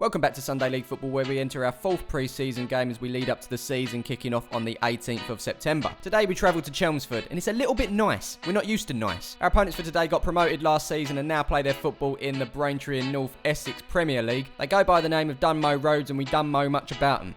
Welcome back to Sunday League Football, where we enter our fourth pre-season game as we lead up to the season kicking off on the 18th of September. Today we travel to Chelmsford, and it's a little bit nice. We're not used to nice. Our opponents for today got promoted last season and now play their football in the Braintree and North Essex Premier League. They go by the name of Dunmow Roads, and we don't know much about them.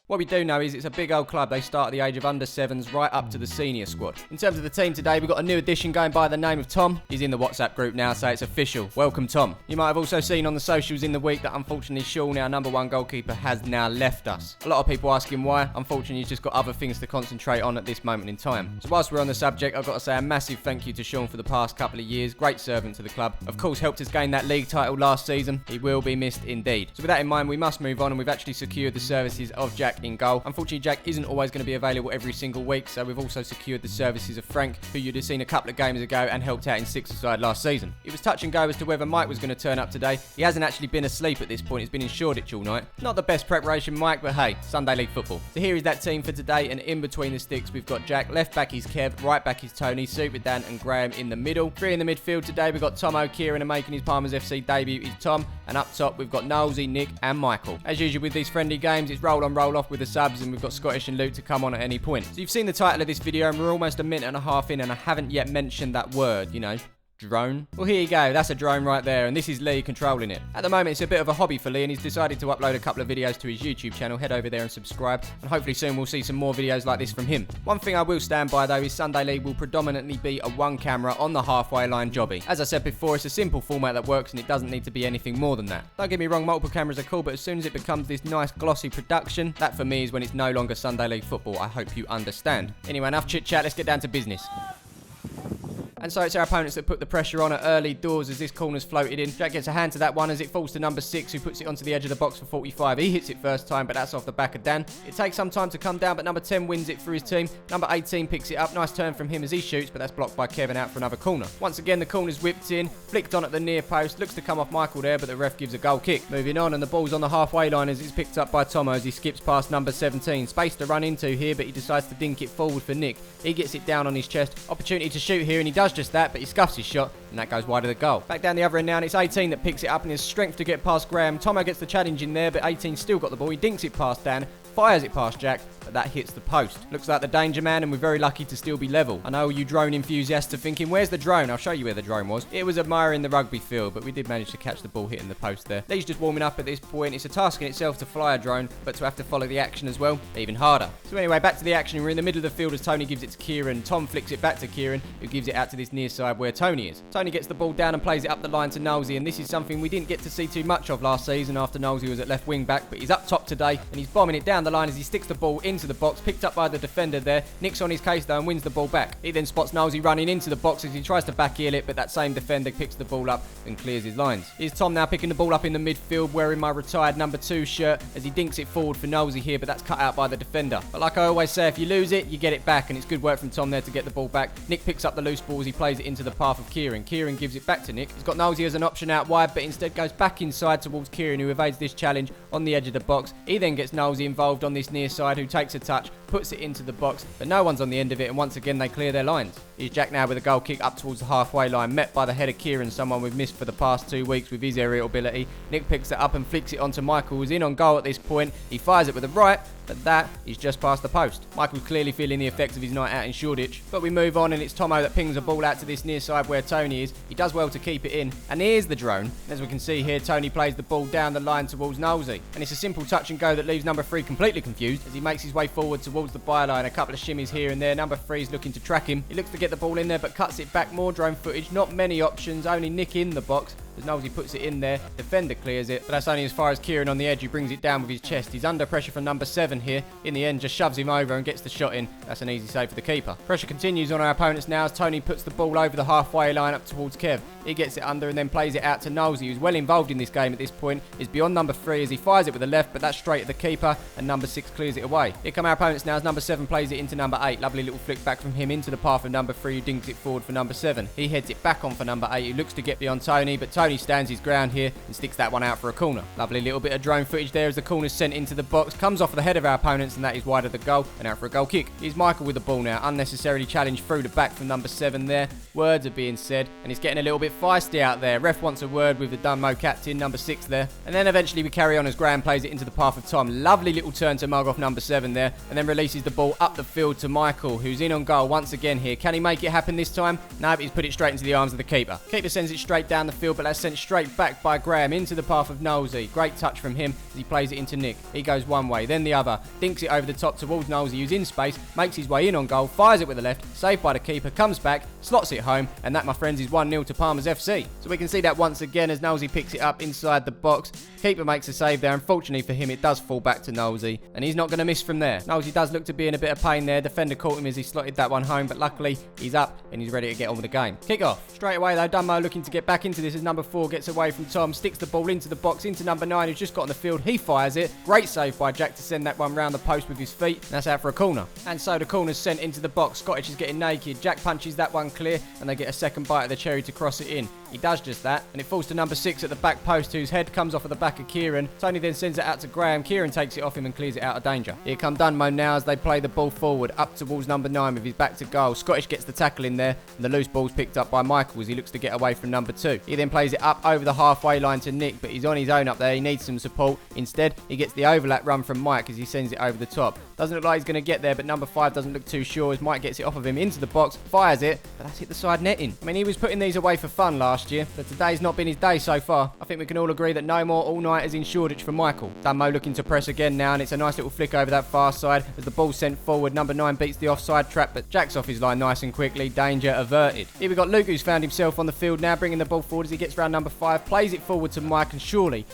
What we do know is it's a big old club. They start at the age of under 7s right up to the senior squad. In terms of the team today, we've got a new addition going by the name of Tom. He's in the WhatsApp group now, so it's official. Welcome, Tom. You might have also seen on the socials in the week that unfortunately Sean, our number one goalkeeper, has now left us. A lot of people asking why. Unfortunately, he's just got other things to concentrate on at this moment in time. So whilst we're on the subject, I've got to say a massive thank you to Sean for the past couple of years. Great servant to the club. Of course, helped us gain that league title last season. He will be missed indeed. So with that in mind, we must move on, and we've actually secured the services of Jack in goal. Unfortunately, Jack isn't always going to be available every single week, so we've also secured the services of Frank, who you'd have seen a couple of games ago and helped out in six-a-side last season. It was touch and go as to whether Mike was going to turn up today. He hasn't actually been asleep at this point. He's been in Shoreditch all night. Not the best preparation, Mike, but hey, Sunday League Football. So here is that team for today, and in between the sticks we've got Jack. Left back is Kev, right back is Tony, Super Dan and Graham in the middle. Three in the midfield today, we've got Tomo, Kieran, and making his Palmers FC debut is Tom, and up top we've got Nosey, Nick and Michael. As usual with these friendly games, it's roll on, roll off with the subs, and we've got Scottish and Luke to come on at any point. So you've seen the title of this video, and we're almost a minute and a half in, and I haven't yet mentioned that word, you know, drone. Well, here you go. That's a drone right there, and this is Lee controlling it. At the moment, it's a bit of a hobby for Lee, and he's decided to upload a couple of videos to his YouTube channel. Head over there and subscribe, and hopefully soon we'll see some more videos like this from him. One thing I will stand by, though, is Sunday League will predominantly be a one camera on the halfway line jobby. As I said before, it's a simple format that works, and it doesn't need to be anything more than that. Don't get me wrong, multiple cameras are cool, but as soon as it becomes this nice glossy production, that for me is when it's no longer Sunday League Football. I hope you understand. Anyway, enough chit chat, let's get down to business. And so it's our opponents that put the pressure on at early doors as this corner's floated in. Jack gets a hand to that one as it falls to number 6, who puts it onto the edge of the box for 45. He hits it first time, but that's off the back of Dan. It takes some time to come down, but number 10 wins it for his team. Number 18 picks it up. Nice turn from him as he shoots, but that's blocked by Kevin out for another corner. Once again, the corner's whipped in, flicked on at the near post. Looks to come off Michael there, but the ref gives a goal kick. Moving on, and the ball's on the halfway line as it's picked up by Tomo as he skips past number 17. Space to run into here, but he decides to dink it forward for Nick. He gets it down on his chest. Opportunity to shoot here, and he does just that, but he scuffs his shot, and that goes wide of the goal. Back down the other end now, and it's 18 that picks it up, and his strength to get past Graham. Tomo gets the challenge in there, but 18 still got the ball. He dinks it past Dan, fires it past Jack, but that hits the post. Looks like the danger man, and we're very lucky to still be level. I know you drone enthusiasts are thinking, where's the drone? I'll show you where the drone was. It was admiring the rugby field, but we did manage to catch the ball hitting the post there. Lee's just warming up at this point. It's a task in itself to fly a drone, but to have to follow the action as well, even harder. So anyway, back to the action. We're in the middle of the field as Tony gives it to Kieran. Tom flicks it back to Kieran, who gives it out to this near side where Tony is. Tony gets the ball down and plays it up the line to Nosey, and this is something we didn't get to see too much of last season after Nosey was at left wing back, but he's up top today, and he's bombing it down the line as he sticks the ball into the box, picked up by the defender there. Nick's on his case though and wins the ball back. He then spots Nosey running into the box as he tries to back heel it, but that same defender picks the ball up and clears his lines. Here's Tom now picking the ball up in the midfield, wearing my retired number 2 shirt as he dinks it forward for Nosey here, but that's cut out by the defender. But like I always say, if you lose it, you get it back, and it's good work from Tom there to get the ball back. Nick picks up the loose ball as he plays it into the path of Kieran. Kieran gives it back to Nick. He's got Nosey as an option out wide, but instead goes back inside towards Kieran, who evades this challenge on the edge of the box. He then gets Nosey involved on this near side, who takes a touch, puts it into the box, but no one's on the end of it, and once again they clear their lines. Here's Jack now with a goal kick up towards the halfway line, met by the head of Kieran, someone we've missed for the past 2 weeks with his aerial ability. Nick picks it up and flicks it onto Michael, who's in on goal at this point. He fires it with the right, but that is just past the post. Michael's clearly feeling the effects of his night out in Shoreditch, but we move on, and it's Tomo that pings a ball out to this near side where Tony is. He does well to keep it in, and here's the drone. As we can see here, Tony plays the ball down the line towards Nosey, and it's a simple touch and go that leaves number 3 completely confused as he makes his way forward towards the byline. A couple of shimmies here and there. Number 3 is looking to track him. He looks to get the ball in there, but cuts it back. More drone footage, not many options, only Nick in the box. As Nosey puts it in there, defender clears it, but that's only as far as Kieran on the edge, who brings it down with his chest. He's under pressure from number 7 here. In the end, just shoves him over and gets the shot in. That's an easy save for the keeper. Pressure continues on our opponents now as Tony puts the ball over the halfway line up towards Kev. He gets it under and then plays it out to Nosey, who's well involved in this game at this point. Is beyond number 3 as he fires it with the left, but that's straight at the keeper, and number 6 clears it away. Here come our opponents now as number 7 plays it into number 8. Lovely little flick back from him into the path of number 3, who dinks it forward for number 7. He heads it back on for number 8, who looks to get beyond Tony, but Tony Tony stands his ground here and sticks that one out for a corner. Lovely little bit of drone footage there as the corner's sent into the box, comes off the head of our opponents, and that is wide of the goal and out for a goal kick. Here's Michael with the ball now, unnecessarily challenged through the back from number 7 there. Words are being said, and he's getting a little bit feisty out there. Ref wants a word with the Dunmo captain, number 6 there. And then eventually we carry on as Graham plays it into the path of Tom. Lovely little turn to mug off number 7 there, and then releases the ball up the field to Michael, who's in on goal once again here. Can he make it happen this time? No, but he's put it straight into the arms of the keeper. Keeper sends it straight down the field, but that's sent straight back by Graham into the path of Knowlesy. Great touch from him as he plays it into Nick. He goes one way, then the other, dinks it over the top towards Knowlesy, who's in space, makes his way in on goal, fires it with the left, saved by the keeper, comes back, slots it home, and that, my friends, is 1-0 to Palmer's FC. So we can see that once again as Knowlesy picks it up inside the box. Keeper makes a save there. Unfortunately for him, it does fall back to Knowlesy, and he's not going to miss from there. Knowlesy does look to be in a bit of pain there. Defender caught him as he slotted that one home, but luckily he's up and he's ready to get on with the game. Kick off. Straight away though, Dunmo looking to get back into this as number 4 gets away from Tom, sticks the ball into the box, into number 9 who's just got on the field. He fires it. Great save by Jack to send that one round the post with his feet, and that's out for a corner. And so the corner's sent into the box. Scottish is getting naked. Jack punches that one clear, and they get a second bite of the cherry to cross it in. He does just that, and it falls to number 6 at the back post, whose head comes off of the back of Kieran. Tony then sends it out to Graham. Kieran takes it off him and clears it out of danger. Here come Dunmo now as they play the ball forward up towards number 9 with his back to goal. Scottish gets the tackle in there, and the loose ball's picked up by Michael as he looks to get away from number 2. He then plays it up over the halfway line to Nick, but he's on his own up there. He needs some support. Instead, he gets the overlap run from Mike as he sends it over the top. Doesn't look like he's going to get there, but number 5 doesn't look too sure as Mike gets it off of him into the box, fires it, but that's hit the side netting. I mean, he was putting these away for fun last year, but today's not been his day so far. I think we can all agree that no more all-nighters in Shoreditch for Michael. Dunmo looking to press again now, and it's a nice little flick over that far side as the ball's sent forward. Number 9 beats the offside trap, but Jack's off his line nice and quickly. Danger averted. Here we got Luke, who's found himself on the field now, bringing the ball forward as he gets round number 5, plays it forward to Mike, and surely,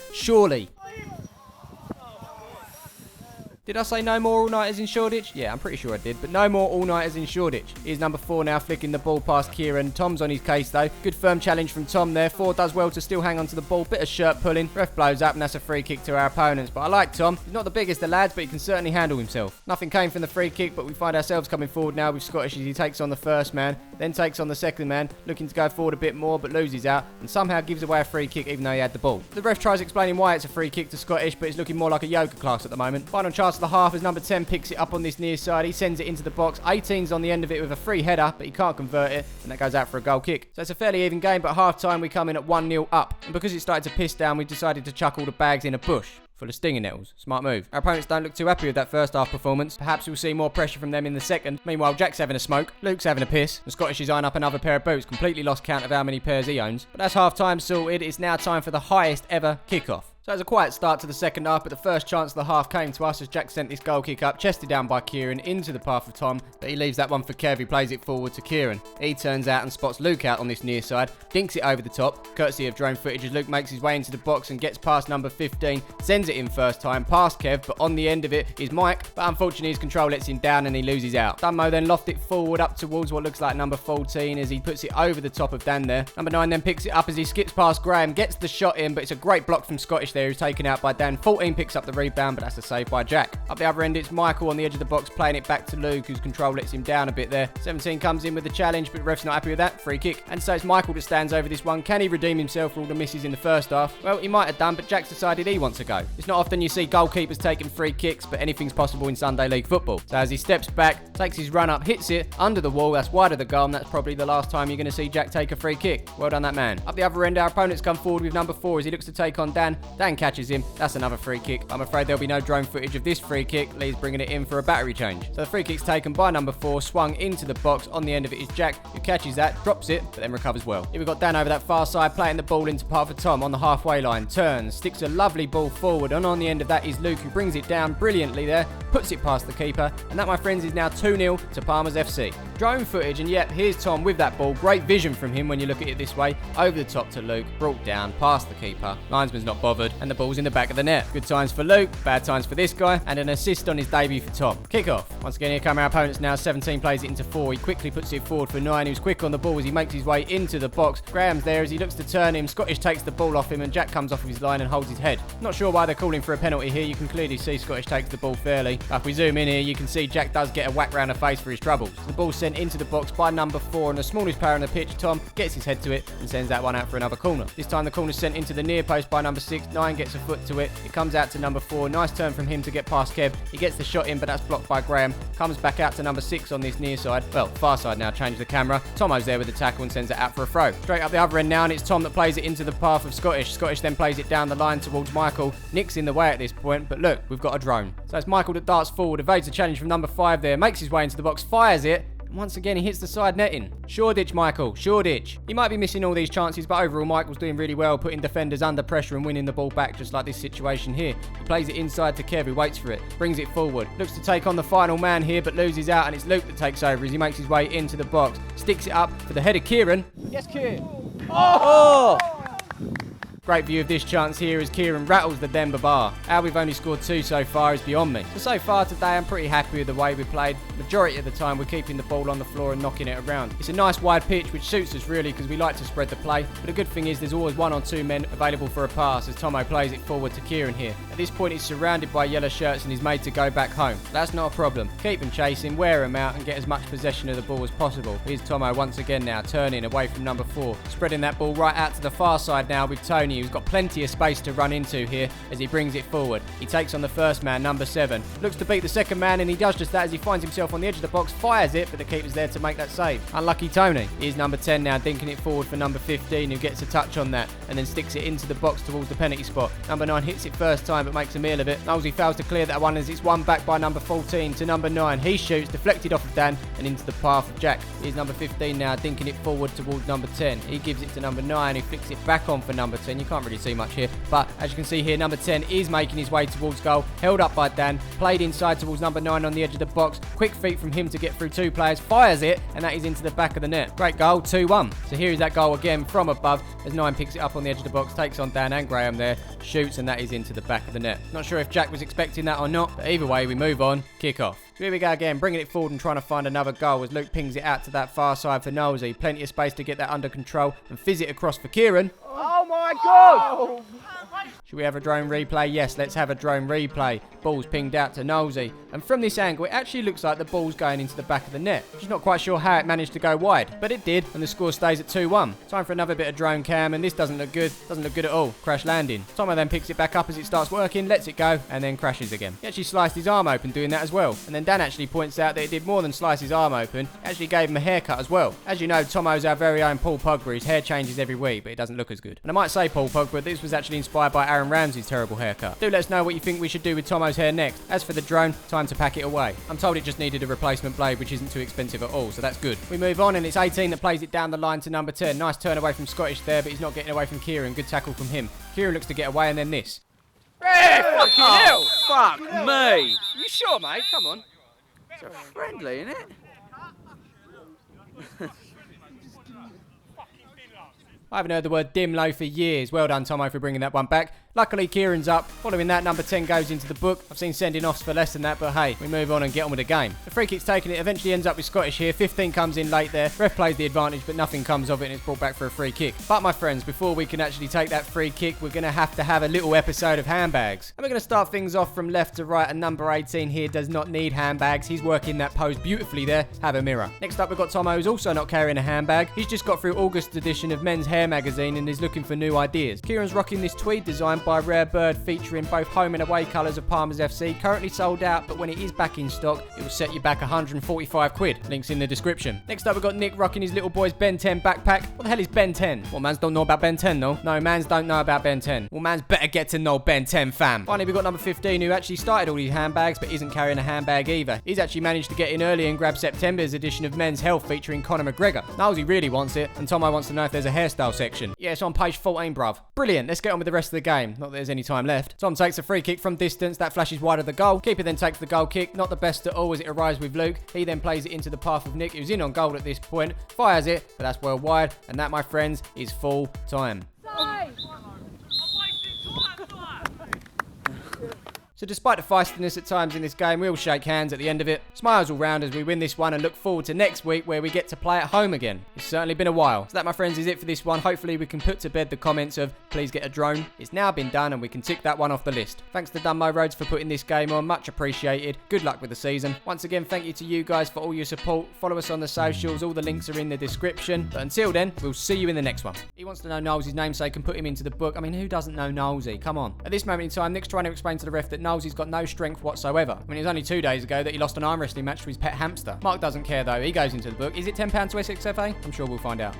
did I say no more all-nighters in Shoreditch? Yeah, I'm pretty sure I did, but no more all-nighters in Shoreditch. Here's number 4 now, flicking the ball past Kieran. Tom's on his case, though. Good firm challenge from Tom there. 4 does well to still hang on to the ball. Bit of shirt pulling. Ref blows up, and that's a free kick to our opponents. But I like Tom. He's not the biggest of lads, but he can certainly handle himself. Nothing came from the free kick, but we find ourselves coming forward now with Scottish as he takes on the first man, then takes on the second man, looking to go forward a bit more, but loses out, and somehow gives away a free kick even though he had the ball. The ref tries explaining why it's a free kick to Scottish, but it's looking more like a yoga class at the moment. Final chance of the half as number 10 picks it up on this near side. He sends it into the box. 18's on the end of it with a free header, but he can't convert it, and that goes out for a goal kick. So it's a fairly even game, but at half-time we come in at 1-0 up. And because it started to piss down, we decided to chuck all the bags in a bush full of stinging nettles. Smart move. Our opponents don't look too happy with that first half performance. Perhaps we'll see more pressure from them in the second. Meanwhile, Jack's having a smoke, Luke's having a piss, and Scottish is eyeing up another pair of boots. Completely lost count of how many pairs he owns. But that's half-time sorted. It's now time for the highest ever kickoff. So it was a quiet start to the second half, but the first chance of the half came to us as Jack sent this goal kick up, chested down by Kieran into the path of Tom, but he leaves that one for Kev, who plays it forward to Kieran. He turns out and spots Luke out on this near side, dinks it over the top, courtesy of drone footage as Luke makes his way into the box and gets past number 15, sends it in first time, past Kev, but on the end of it is Mike, but unfortunately his control lets him down and he loses out. Dunmo then lofts it forward up towards what looks like number 14 as he puts it over the top of Dan there. Number 9 then picks it up as he skips past Graham, gets the shot in, but it's a great block from Scottish there, who's taken out by Dan. 14 picks up the rebound, but that's a save by Jack. Up the other end, it's Michael on the edge of the box playing it back to Luke, whose control lets him down a bit there. 17 comes in with the challenge, but ref's not happy with that. Free kick. And so it's Michael that stands over this one. Can he redeem himself for all the misses in the first half? Well, he might have done, but Jack's decided he wants to go. It's not often you see goalkeepers taking free kicks, but anything's possible in Sunday League football. So as he steps back, takes his run up, hits it under the wall, that's wide of the goal, and that's probably the last time you're going to see Jack take a free kick. Well done, that man. Up the other end, our opponents come forward with number 4 as he looks to take on Dan. Dan catches him. That's another free kick. I'm afraid there'll be no drone footage of this free kick. Lee's bringing it in for a battery change. So the free kick's taken by number 4, swung into the box. On the end of it is Jack, who catches that, drops it, but then recovers well. Here we've got Dan over that far side, playing the ball into path of Tom on the halfway line. Turns, sticks a lovely ball forward, and on the end of that is Luke, who brings it down brilliantly there, puts it past the keeper, and that, my friends, is now 2-0 to Palmer's FC. Drone footage, and yep, here's Tom with that ball. Great vision from him when you look at it this way. Over the top to Luke, brought down, past the keeper. Linesman's not bothered, and the ball's in the back of the net. Good times for Luke, bad times for this guy, and an assist on his debut for Tom. Kick-off. Once again, here come our opponents now. 17 plays it into 4. He quickly puts it forward for 9, who's quick on the ball as he makes his way into the box. Graham's there as he looks to turn him. Scottish takes the ball off him, and Jack comes off of his line and holds his head. Not sure why they're calling for a penalty here. You can clearly see Scottish takes the ball fairly. But if we zoom in here, you can see Jack does get a whack round the face for his troubles. The ball's sent sent into the box by number 4 and the smallest player on the pitch, Tom, gets his head to it and sends that one out for another corner. This time the corner's sent into the near post by number 6. 9 gets a foot to it. It comes out to number 4. Nice turn from him to get past Kev. He gets the shot in, but that's blocked by Graham. Comes back out to number 6 on this near side. Well, far side now, change the camera. Tomo's there with the tackle and sends it out for a throw. Straight up the other end now, and it's Tom that plays it into the path of Scottish. Scottish then plays it down the line towards Michael. Nick's in the way at this point, but look, we've got a drone. So it's Michael that darts forward, evades the challenge from number 5 there, makes his way into the box, fires it. Once again, he hits the side netting. Shoreditch, Michael. Shoreditch. He might be missing all these chances, but overall, Michael's doing really well, putting defenders under pressure and winning the ball back, just like this situation here. He plays it inside to Kev, who waits for it. Brings it forward. Looks to take on the final man here, but loses out, and it's Luke that takes over as he makes his way into the box. Sticks it up for the head of Kieran. Yes, Kieran. Oh! Great view of this chance here as Kieran rattles the Denver bar. How we've only scored 2 so far is beyond me. So far today, I'm pretty happy with the way we played. Majority of the time, we're keeping the ball on the floor and knocking it around. It's a nice wide pitch, which suits us really because we like to spread the play. But the good thing is there's always 1 or 2 men available for a pass as Tomo plays it forward to Kieran here. At this point, he's surrounded by yellow shirts and he's made to go back home. That's not a problem. Keep him chasing, wear him out and get as much possession of the ball as possible. Here's Tomo once again now, turning away from number 4. Spreading that ball right out to the far side now with Tony, who's got plenty of space to run into here as he brings it forward. He takes on the first man, number 7. Looks to beat the second man and he does just that as he finds himself on the edge of the box, fires it, but the keeper's there to make that save. Unlucky Tony. Here's number 10 now, dinking it forward for number 15 who gets a touch on that and then sticks it into the box towards the penalty spot. Number 9 hits it first time but makes a meal of it. Knowlesy fails to clear that one as it's won back by number 14 to number 9. He shoots, deflected off of Dan and into the path of Jack. Here's number 15 now, dinking it forward towards number 10. He gives it to number 9 who flicks it back on for number 10. You can't really see much here, but as you can see here, number 10 is making his way towards goal. Held up by Dan. Played inside towards number 9 on the edge of the box. Quick feet from him to get through 2 players. Fires it, and that is into the back of the net. Great goal, 2-1. So here is that goal again from above as 9 picks it up on the edge of the box. Takes on Dan and Graham there. Shoots, and that is into the back of the net. Not sure if Jack was expecting that or not, but either way, we move on. Kick off. So here we go again, bringing it forward and trying to find another goal as Luke pings it out to that far side for Knowlesy. Plenty of space to get that under control and fizz it across for Kieran. Oh my God! Oh. Should we have a drone replay? Yes, let's have a drone replay. Ball's pinged out to Knowlesy. And from this angle, it actually looks like the ball's going into the back of the net. Just not quite sure how it managed to go wide, but it did, and the score stays at 2-1. Time for another bit of drone cam, and this doesn't look good. Doesn't look good at all. Crash landing. Tomo then picks it back up as it starts working, lets it go, and then crashes again. He actually sliced his arm open doing that as well. And then Dan actually points out that it did more than slice his arm open. It actually gave him a haircut as well. As you know, Tomo's our very own Paul Pogba. His hair changes every week, but it doesn't look as good. And I might say, Paul Pogba, this was actually inspired by Aaron Ramsey's terrible haircut. Do let us know what you think we should do with Tomo's hair next. As for the drone, time to pack it away. I'm told it just needed a replacement blade, which isn't too expensive at all, so that's good. We move on, and it's 18 that plays it down the line to number 10. Nice turn away from Scottish there, but he's not getting away from Kieran. Good tackle from him. Kieran looks to get away, and then this. Hey, fucking hell! Fuck me! You sure, mate? Come on. It's a friendly, isn't it? I haven't heard the word dim low for years. Well done, Tomo, for bringing that one back. Luckily, Kieran's up. Following that, number 10 goes into the book. I've seen sending offs for less than that, but hey, we move on and get on with the game. The free kick's taken. It eventually ends up with Scottish here. 15 comes in late there. Ref plays the advantage, but nothing comes of it, and it's brought back for a free kick. But my friends, before we can actually take that free kick, we're going to have a little episode of handbags. And we're going to start things off from left to right, and number 18 here does not need handbags. He's working that pose beautifully there. Have a mirror. Next up, we've got Tomo, who's also not carrying a handbag. He's just got through August edition of Men's Hair magazine and is looking for new ideas. Kieran's rocking this tweed designed by Rare Bird, featuring both home and away colours of Palmer's FC. Currently sold out, but when it is back in stock, it will set you back 145 quid. Links in the description. Next up, we've got Nick rocking his little boy's Ben 10 backpack. What the hell is Ben 10? Well, mans don't know about Ben 10, though. No, mans don't know about Ben 10. Well, mans better get to know Ben 10, fam. Finally, we've got number 15, who actually started all these handbags, but isn't carrying a handbag either. He's actually managed to get in early and grab September's edition of Men's Health featuring Conor McGregor. Knowlesy really wants it, and Tomo wants to know if there's a hairstyle section. Yeah, it's on page 14, bruv. Brilliant. Let's get on with the rest of the game. Not that there's any time left. Tom takes a free kick from distance. That flashes wide of the goal. Keeper then takes the goal kick. Not the best at all as it arrives with Luke. He then plays it into the path of Nick, who's in on goal at this point. Fires it, but that's well wide. And that, my friends, is full time. So despite the feistiness at times in this game, we all shake hands at the end of it, smiles all round as we win this one, and look forward to next week where we get to play at home again. It's certainly been a while. So that, my friends, is it for this one. Hopefully we can put to bed the comments of please get a drone. It's now been done and we can tick that one off the list. Thanks to Dunmo Roads for putting this game on, much appreciated. Good luck with the season. Once again, thank you to you guys for all your support. Follow us on the socials, all the links are in the description. But until then, we'll see you in the next one. He wants to know Knowles' namesake and put him into the book. I mean, who doesn't know Knowlesy? Come on. At this moment in time, Nick's trying to explain to the ref that Knowlesy's got no strength whatsoever. I mean, it was only 2 days ago that he lost an arm wrestling match to his pet hamster. Mark doesn't care though, he goes into the book. Is it £10 to SXFA? I'm sure we'll find out.